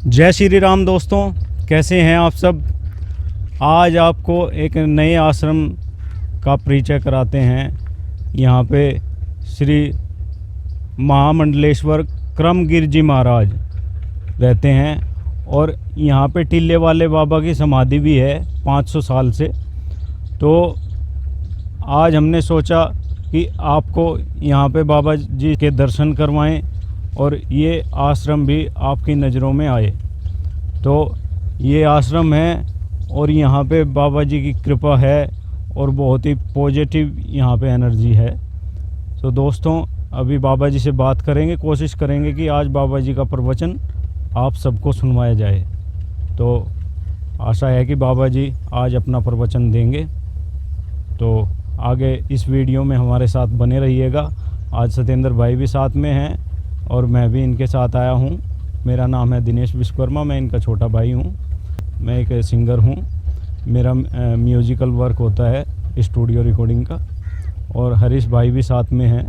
जय श्री राम दोस्तों, कैसे हैं आप सब। आज आपको एक नए आश्रम का परिचय कराते हैं। यहाँ पे श्री महामंडलेश्वर क्रमगिर जी महाराज रहते हैं और यहाँ पे टिल्ले वाले बाबा की समाधि भी है 500 साल से। तो आज हमने सोचा कि आपको यहाँ पे बाबा जी के दर्शन करवाएं और ये आश्रम भी आपकी नज़रों में आए। तो ये आश्रम है और यहाँ पे बाबा जी की कृपा है और बहुत ही पॉजिटिव यहाँ पे एनर्जी है। तो दोस्तों, अभी बाबा जी से बात करेंगे, कोशिश करेंगे कि आज बाबा जी का प्रवचन आप सबको सुनवाया जाए। तो आशा है कि बाबा जी आज अपना प्रवचन देंगे। तो आगे इस वीडियो में हमारे साथ बने रहिएगा। आज सत्येंद्र भाई भी साथ में हैं और मैं भी इनके साथ आया हूं। मेरा नाम है दिनेश विश्वकर्मा, मैं इनका छोटा भाई हूं। मैं एक सिंगर हूं। मेरा म्यूजिकल वर्क होता है स्टूडियो रिकॉर्डिंग का। और हरीश भाई भी साथ में हैं।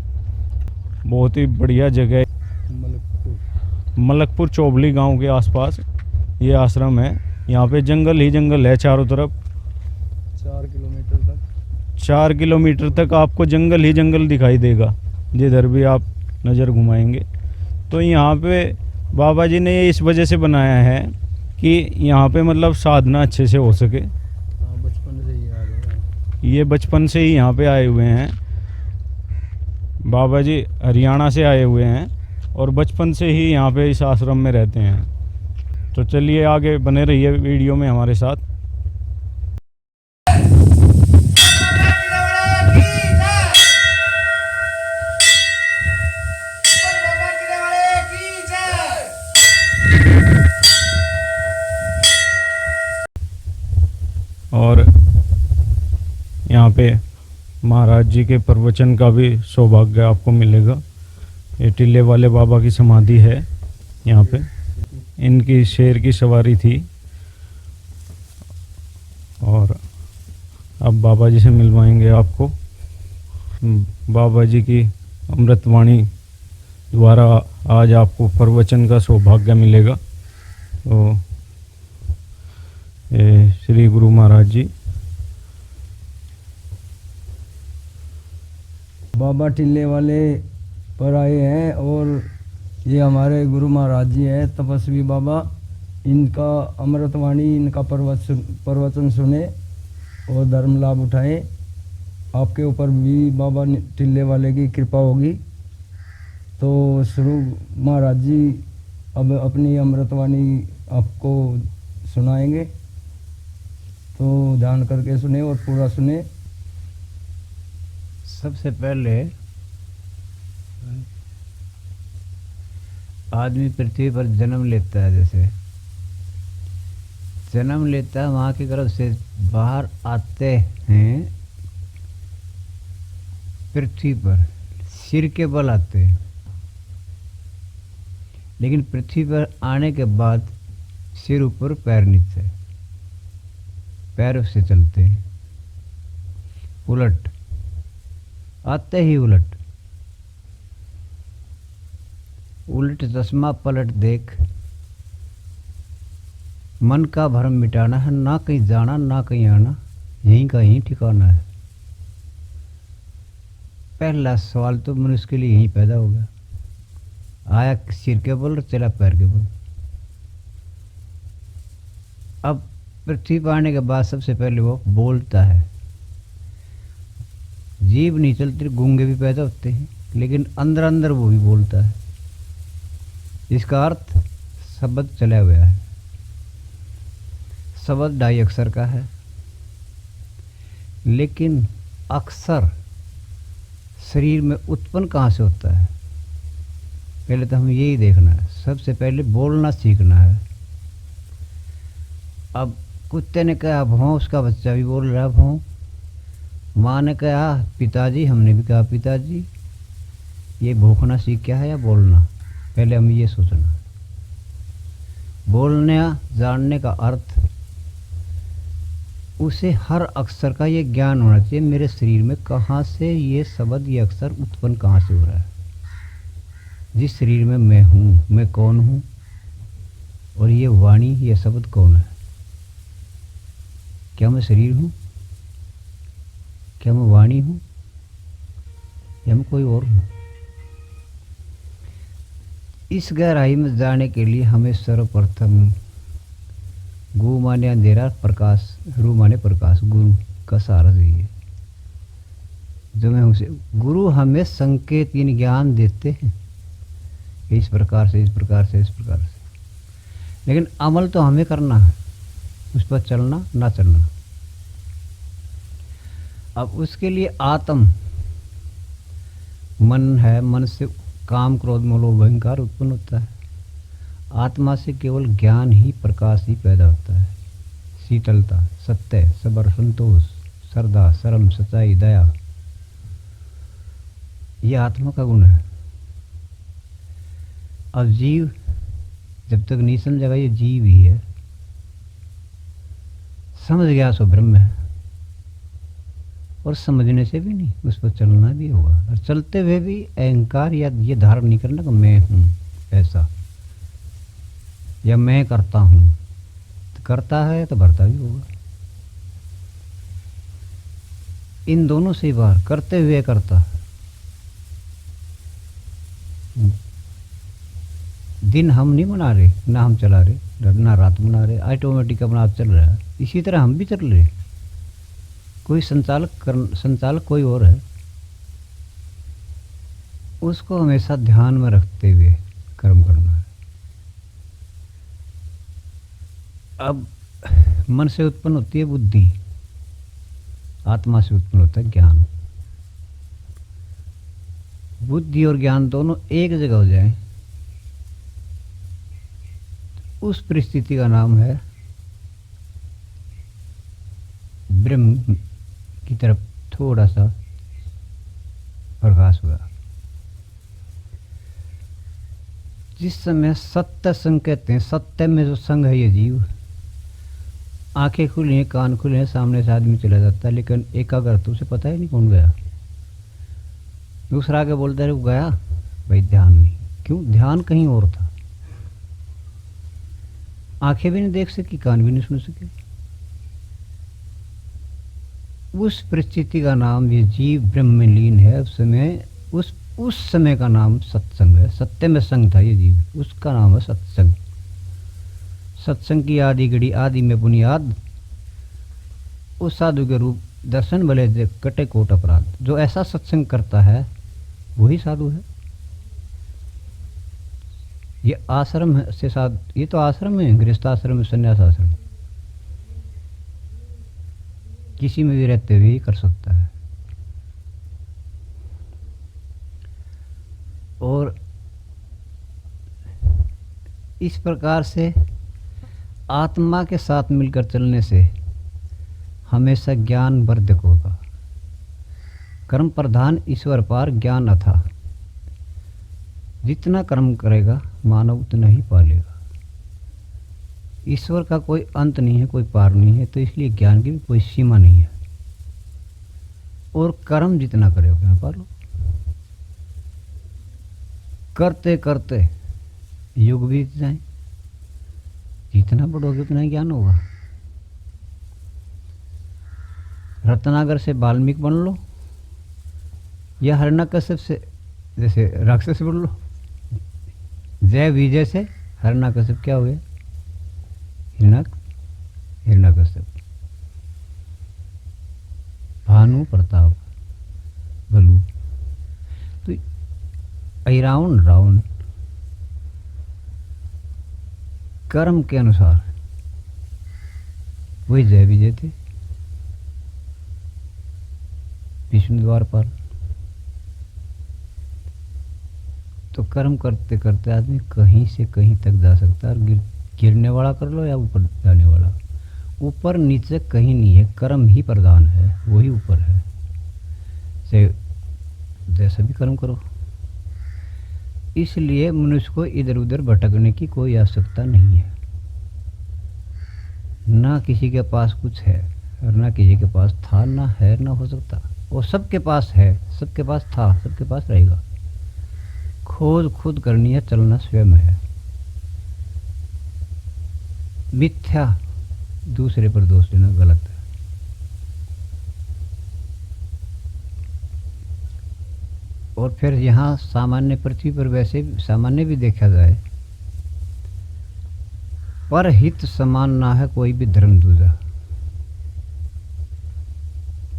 बहुत ही बढ़िया जगह, मलकपुर चोबली गांव के आसपास ये आश्रम है। यहाँ पे जंगल ही जंगल है चारों तरफ। 4 किलोमीटर तक आपको जंगल ही जंगल दिखाई देगा जिधर भी आप नज़र घुमाएंगे। तो यहाँ पे बाबा जी ने ये इस वजह से बनाया है कि यहाँ पे मतलब साधना अच्छे से हो सके। बचपन से ही आ रहे हैं। ये बचपन से ही यहाँ पे आए हुए हैं। बाबा जी हरियाणा से आए हुए हैं और बचपन से ही यहाँ पे इस आश्रम में रहते हैं। तो चलिए आगे बने रहिए वीडियो में हमारे साथ। और यहाँ पे महाराज जी के प्रवचन का भी सौभाग्य आपको मिलेगा। ये टिल्ले वाले बाबा की समाधि है यहाँ पे। इनकी शेर की सवारी थी। और अब बाबा जी से मिलवाएंगे आपको। बाबा जी की अमृतवाणी द्वारा आज आपको प्रवचन का सौभाग्य मिलेगा। तो श्री गुरु महाराज जी। बाबा टिल्ले वाले पर आए हैं और ये हमारे गुरु महाराज जी हैं, तपस्वी बाबा। इनका अमृतवाणी, इनका प्रवचन सुने और धर्म लाभ उठाएं। आपके ऊपर भी बाबा टिल्ले वाले की कृपा होगी। तो शुरू महाराज जी अब अपनी अमृतवाणी आपको सुनाएंगे। तो ध्यान करके सुने और पूरा सुने। सबसे पहले आदमी पृथ्वी पर जन्म लेता है, जैसे जन्म लेता है वहाँ की तरफ से बाहर आते हैं पृथ्वी पर, सिर के बल आते हैं। लेकिन पृथ्वी पर आने के बाद सिर ऊपर पैर नीचे, पैरों से चलते हैं। उलट आते ही उलट उलट चश्मा पलट देख। मन का भ्रम मिटाना है, ना कहीं जाना ना कहीं आना, यहीं का यहीं ठिकाना है। पहला सवाल तो मनुष्य के लिए यहीं पैदा हो गया। आया सिर के बल और चला पैर के बल। अब पृथ्वी पर आने के बाद सबसे पहले वो बोलता है। जीभ नहीं चलती, गूंगे भी पैदा होते हैं, लेकिन अंदर अंदर वो भी बोलता है। इसका अर्थ शब्द चला हुआ है। शब्द 2.5 अक्षर का है, लेकिन अक्षर शरीर में उत्पन्न कहाँ से होता है, पहले तो हमें यही देखना है। सबसे पहले बोलना सीखना है। अब कुत्ते ने कहा भौं, उसका बच्चा भी बोल रहा भौं। माँ ने कहा पिताजी, हमने भी कहा पिताजी। ये भूखना सीख क्या है या बोलना, पहले हमें ये सोचना। बोलने जानने का अर्थ उसे हर अक्षर का ये ज्ञान होना चाहिए, मेरे शरीर में कहाँ से ये शब्द, ये अक्षर उत्पन्न कहाँ से हो रहा है। जिस शरीर में मैं हूँ, मैं कौन हूँ और ये वाणी, ये शब्द कौन है? क्या मैं शरीर हूँ? क्या मैं वाणी हूँ या मैं कोई और हूँ? इस गहराई में जाने के लिए हमें सर्वप्रथम गु माने अंधेरा, प्रकाश, रू माने प्रकाश, गुरु का सहारा चाहिए। जो मैं उसे गुरु हमें संकेत यानी ज्ञान देते हैं, इस प्रकार से, इस प्रकार से, इस प्रकार से, लेकिन अमल तो हमें करना है, उस पर चलना ना चलना। अब उसके लिए आत्म मन है, मन से काम, क्रोध, मोह, लोभ, अहंकार उत्पन्न होता है। आत्मा से केवल ज्ञान ही, प्रकाश ही पैदा होता है। शीतलता, सत्य, सबर, संतोष, श्रद्धा, शर्म, सच्चाई, दया, ये आत्मा का गुण है। अब जीव जब तक नहीं समझेगा ये जीव ही है, समझ गया सो ब्रह्म है, और समझने से भी नहीं, उस पर चलना भी होगा। और चलते हुए भी अहंकार या ये धारण नहीं करना कि मैं हूँ ऐसा, या मैं करता हूँ। तो करता है तो भरता भी होगा। इन दोनों से बाहर करते हुए करता, दिन हम नहीं बना रहे, ना हम चला रहे, ना रात बना रहे, ऑटोमेटिक अपना आप चल रहा है। इसी तरह हम भी चल रहे, कोई संचालक कोई और है, उसको हमेशा ध्यान में रखते हुए कर्म करना है। अब मन से उत्पन्न होती है बुद्धि, आत्मा से उत्पन्न होता है ज्ञान। बुद्धि और ज्ञान दोनों एक जगह हो जाए, उस परिस्थिति का नाम है ब्रह्म की तरफ थोड़ा सा प्रकाश हुआ। जिस समय सत्य संग कहते हैं, सत्य में जो संग है ये जीव, आंखें खुली हैं, कान खुले हैं, सामने से आदमी चला जाता है, लेकिन एकाग्र तो उसे पता ही नहीं कौन गया। दूसरा आगे बोलता है वो गया, भाई ध्यान नहीं। क्यों? ध्यान कहीं और था। आंखें भी नहीं देख सकी, कान भी नहीं सुन सके। उस परिस्थिति का नाम ये जीव ब्रह्म में लीन है। उस समय उस समय का नाम सत्संग है। सत्य में संग था ये जीव, उसका नाम है सत्संग। सत्संग की आदि घड़ी, आदि में बुनियाद, उस साधु के रूप दर्शन भले कटे कोट अपराध। जो ऐसा सत्संग करता है वही साधु है। ये आश्रम से साधु, ये तो आश्रम है, गृहस्थ आश्रम है, संन्यास आश्रम, किसी में भी रहते हुए ही कर सकता है। और इस प्रकार से आत्मा के साथ मिलकर चलने से हमेशा ज्ञान वर्धक होगा। कर्म प्रधान, ईश्वर पार, ज्ञान अथा। जितना कर्म करेगा मानव उतना ही पालेगा। ईश्वर का कोई अंत नहीं है, कोई पार नहीं है, तो इसलिए ज्ञान की भी कोई सीमा नहीं है। और कर्म जितना करे उतना पालो। करते करते युग बीत जाए, जितना बढ़ोगे उतना ही ज्ञान होगा। रत्नागर से वाल्मीकि बन लो, या हिरण्यकश्यप से जैसे राक्षस बन लो। जय विजय से हिरण्यकश्यप क्या हुए? हिरण्यकश्यप। भानु प्रताप बलू। तो रावण कर्म के अनुसार वही जय विजय थे, विष्णु द्वार पर। तो कर्म करते करते आदमी कहीं से कहीं तक जा सकता है। और गिरने वाला कर लो या ऊपर जाने वाला, ऊपर नीचे कहीं नहीं है, कर्म ही प्रधान है, वही ऊपर है। से जैसा भी कर्म करो। इसलिए मनुष्य को इधर उधर भटकने की कोई आवश्यकता नहीं है। ना किसी के पास कुछ है और ना किसी के पास था, ना है, ना हो सकता। वो सबके पास है, सबके पास था, सबके पास रहेगा। खोज खुद करनी है, चलना स्वयं है। मिथ्या दूसरे पर दोष देना गलत है। और फिर यहाँ सामान्य पृथ्वी पर वैसे सामान्य भी देखा जाए, पर हित समान ना है कोई भी धर्म दूजा,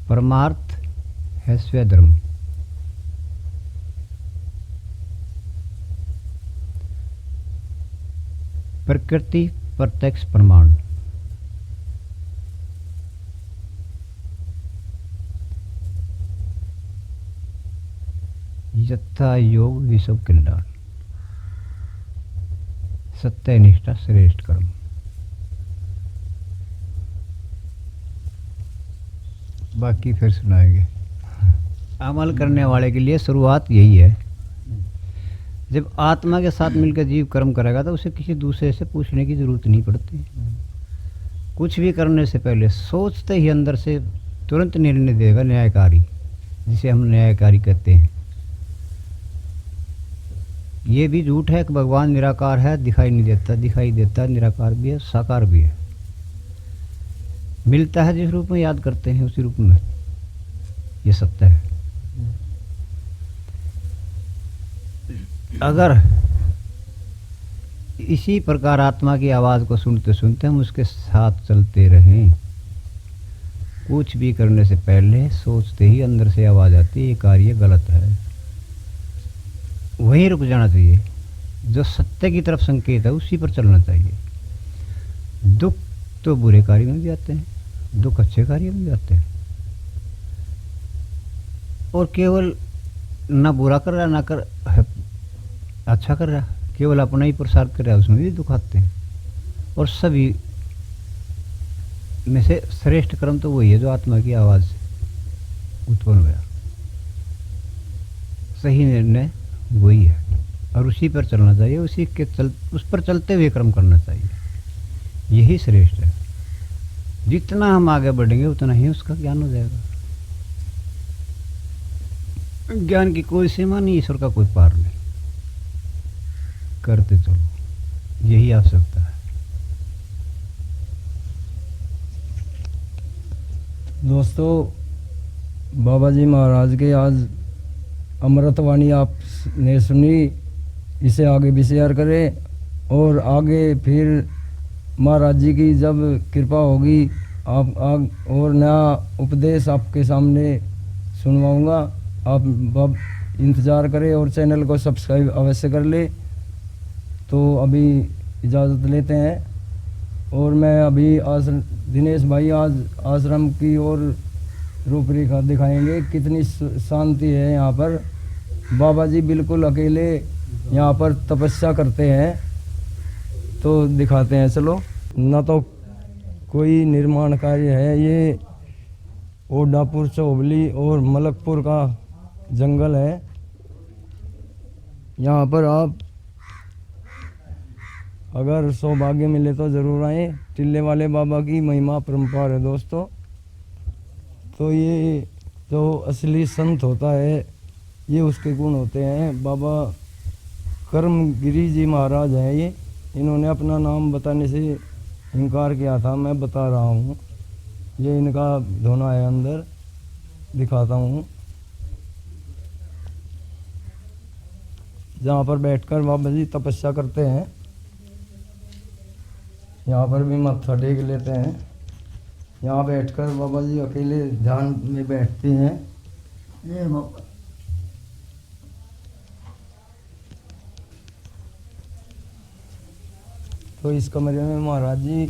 परमार्थ है स्वधर्म। प्रकृति प्रत्यक्ष प्रमाण। यथा योग विश्व कल्याण, सत्यनिष्ठा श्रेष्ठ कर्म। बाकी फिर सुनाएंगे। अमल करने वाले के लिए शुरुआत यही है। जब आत्मा के साथ मिलकर जीव कर्म करेगा तो उसे किसी दूसरे से पूछने की जरूरत नहीं पड़ती। कुछ भी करने से पहले सोचते ही अंदर से तुरंत निर्णय देगा न्यायकारी, जिसे हम न्यायकारी कहते हैं। ये भी झूठ है कि भगवान निराकार है, दिखाई नहीं देता। दिखाई देता, निराकार भी है, साकार भी है। मिलता है जिस रूप में याद करते हैं उसी रूप में, ये सत्य है। अगर इसी प्रकार आत्मा की आवाज़ को सुनते सुनते हम उसके साथ चलते रहें, कुछ भी करने से पहले सोचते ही अंदर से आवाज़ आती है ये कार्य गलत है, वहीं रुक जाना चाहिए। जो सत्य की तरफ संकेत है उसी पर चलना चाहिए। दुख तो बुरे कार्य में भी आते हैं, दुख अच्छे कार्य में भी आते हैं। और केवल ना बुरा कर रहा ना कर अच्छा कर रहा, केवल अपना ही प्रसार कर रहा, उसमें भी दुख आते हैं। और सभी में से श्रेष्ठ कर्म तो वही है जो आत्मा की आवाज़ से उत्पन्न हुआ। सही निर्णय वही है और उसी पर चलना चाहिए, उस पर चलते हुए कर्म करना चाहिए। यही श्रेष्ठ है। जितना हम आगे बढ़ेंगे उतना ही उसका ज्ञान हो जाएगा। ज्ञान की कोई सीमा नहीं, ईश्वर का कोई पार नहीं। करते चलो, यही आवश्यकता है। दोस्तों, बाबा जी महाराज के आज अमृतवाणी आपने सुनी, इसे आगे भी शेयर करें। और आगे फिर महाराज जी की जब कृपा होगी और नया उपदेश आपके सामने सुनवाऊंगा। आप इंतज़ार करें और चैनल को सब्सक्राइब अवश्य कर ले। तो अभी इजाज़त लेते हैं। और मैं अभी दिनेश भाई आज आश्रम की ओर रूपरेखा दिखाएंगे। कितनी शांति है यहाँ पर। बाबा जी बिल्कुल अकेले यहाँ पर तपस्या करते हैं, तो दिखाते हैं। चलो, न तो कोई निर्माण कार्य है। ये ओडापुर चौबली और मलकपुर का जंगल है। यहाँ पर आप अगर सौभाग्य मिले तो ज़रूर आए। टिल्ले वाले बाबा की महिमा परम्पार है दोस्तों। तो ये जो असली संत होता है, ये उसके गुण होते हैं। बाबा कर्मगिरी जी महाराज हैं ये। इन्होंने अपना नाम बताने से इनकार किया था, मैं बता रहा हूँ। ये इनका धोना है, अंदर दिखाता हूँ। जहाँ पर बैठकर बाबा जी तपस्या करते हैं, यहाँ पर भी मत्था टेक लेते हैं। यहाँ बैठकर बाबा जी अकेले ध्यान में बैठते हैं। ये तो इस कमरे में महाराज जी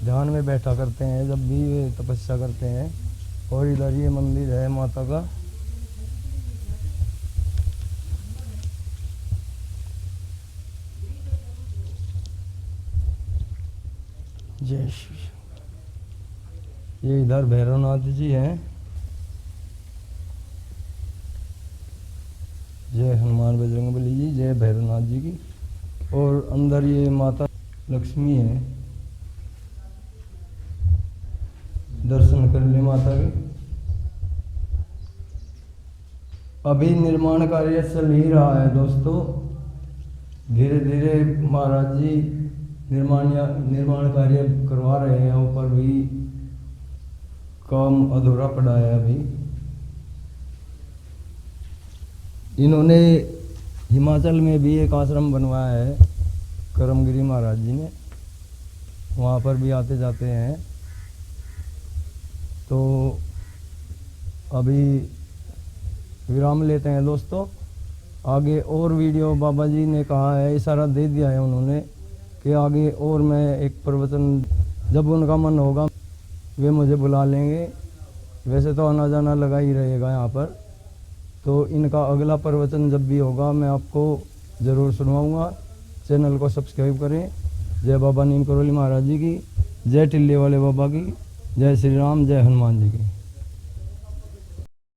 ध्यान में बैठा करते हैं जब भी वे तपस्या करते हैं। और इधर ये मंदिर है माता का। जय श्री। ये इधर भैरवनाथ जी हैं। जय हनुमान बजरंगबली जी, जय भैरवनाथ जी की। और अंदर ये माता लक्ष्मी है। दर्शन कर ले माता के। अभी निर्माण कार्य चल ही रहा है दोस्तों। धीरे धीरे महाराज जी निर्माण कार्य करवा रहे हैं, ऊपर भी काम अधूरा पड़ा है अभी। इन्होंने हिमाचल में भी एक आश्रम बनवाया है करमगिरी महाराज जी ने, वहाँ पर भी आते जाते हैं। तो अभी विराम लेते हैं दोस्तों। आगे और वीडियो बाबा जी ने कहा है, इशारा दे दिया है उन्होंने कि आगे और मैं एक प्रवचन, जब उनका मन होगा वे मुझे बुला लेंगे। वैसे तो आना जाना लगा ही रहेगा यहाँ पर, तो इनका अगला प्रवचन जब भी होगा मैं आपको ज़रूर सुनवाऊँगा। चैनल को सब्सक्राइब करें। जय बाबा नीम करोली महाराज जी की, जय टिल्ले वाले बाबा की, जय श्री राम, जय हनुमान जी की।